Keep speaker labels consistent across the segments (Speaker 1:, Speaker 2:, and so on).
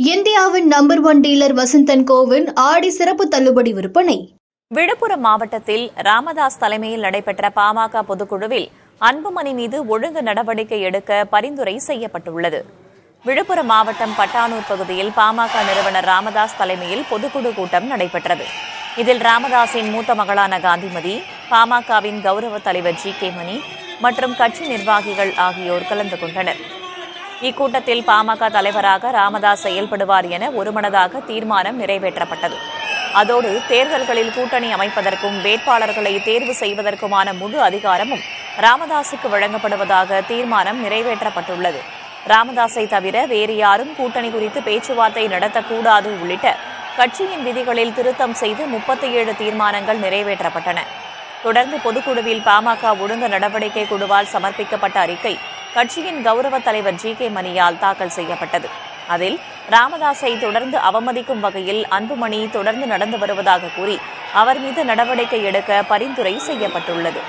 Speaker 1: இந்தியாவின் number 1 dealer Vasanthan CoWIN ஆடி சிறப்பு தள்ளுபடி விற்பனை.
Speaker 2: விழுப்புரம் மாவட்டத்தில் ராமதாஸ் தலைமையில் நடைபெற்ற பாமக பொதுக்குழுவில் அன்புமணி மீது ஒழுங்கு நடவடிக்கை எடுக்க பரிந்துரை செய்யப்பட்டுள்ளது. விழுப்புரம் மாவட்டம் பட்டானூர் பகுதியில் பாமக நிறுவனர் ராமதாஸ் தலைமையில் பொதுக்குழு கூட்டம் நடைபெற்றது. இதில் ராமதாஸின் மூத்த மகளான காந்திமதி, பாமகவின் கௌரவ தலைவர் ஜி.கே. மணி மற்றும் கட்சி நிர்வாகிகள் ஆகியோர் கலந்து கொண்டனர். இக்கூட்டத்தில் பாமக தலைவராக ராமதாஸ் செயல்படுவார் என ஒருமனதாக தீர்மானம் நிறைவேற்றப்பட்டது. அதோடு தேர்தல்களில் கூட்டணி அமைப்பதற்கும் வேட்பாளர்களை தேர்வு செய்வதற்குமான முழு அதிகாரமும் ராமதாஸுக்கு வழங்கப்படுவதாக தீர்மானம் நிறைவேற்றப்பட்டுள்ளது. ராமதாஸை தவிர வேறு யாரும் கூட்டணி குறித்து பேச்சுவார்த்தை நடத்தக்கூடாது உள்ளிட்ட கட்சியின் விதிகளில் திருத்தம் செய்து 37 தீர்மானங்கள் நிறைவேற்றப்பட்டன. தொடர்ந்து பொதுக்குழுவில் பாமக ஒழுங்கு நடவடிக்கை குழுவால் சமர்ப்பிக்கப்பட்ட அறிக்கை கட்சியின் கௌரவ தலைவர் ஜி.கே. மணியால் தாக்கல் செய்யப்பட்டது. அதில் ராமதாஸை தொடர்ந்து அவமதிக்கும் வகையில் அன்புமணி தொடர்ந்து நடந்து வருவதாக கூறி அவர் மீது நடவடிக்கை எடுக்க பரிந்துரை செய்யப்பட்டுள்ளது.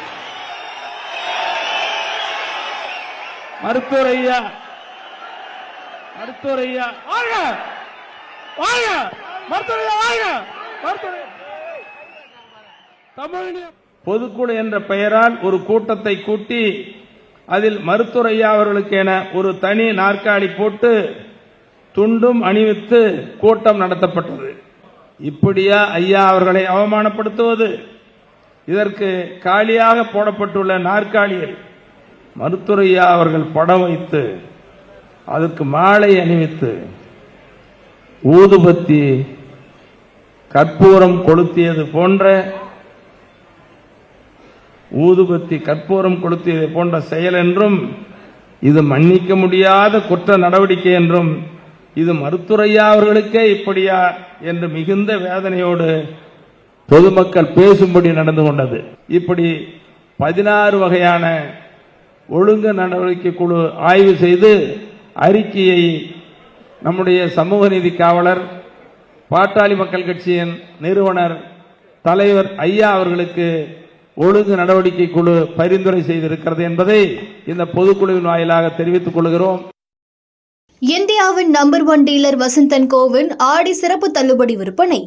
Speaker 3: பொதுக்குழு என்ற பெயரால் ஒரு கூட்டத்தை கூட்டி அதில் மருத்துவரையா அவர்களுக்கு என ஒரு தனி நாற்காலி போட்டு துண்டும் அணிவித்து கூட்டம் நடத்தப்பட்டது. இப்படியா ஐயா அவர்களை அவமானப்படுத்துவது? இதற்கு காலியாக போடப்பட்டுள்ள நாற்காலியில் மருத்துவரையா அவர்கள் படம் வைத்து அதற்கு மாலை அணிவித்து ஊதுபத்தி கற்பூரம் கொளுத்தியது போன்ற செயல் என்றும், இது மன்னிக்க முடியாத குற்ற நடவடிக்கை என்றும், இது மருத்துவரையா அவர்களுக்கே இப்படியா என்று மிகுந்த வேதனையோடு பொதுமக்கள் பேசும்படி நடந்து கொண்டது. இப்படி 16 வகையான ஒழுங்கு நடவடிக்கை குழு ஆய்வு செய்து அறிக்கையை நம்முடைய சமூக நீதி காவலர் பாட்டாளி மக்கள் கட்சியின் நிறுவனர் தலைவர் ஐயா அவர்களுக்கு ஒழுங்கு நடவடிக்கை குழு பரிந்துரை செய்திருக்கிறது என்பதை இந்த பொதுக்குழுவின் வாயிலாக தெரிவித்துக் கொள்கிறோம்.
Speaker 1: இந்தியாவின் நம்பர் 1 டீலர் வசந்தன் கோவின் ஆடி சிறப்பு தள்ளுபடி விற்பனை.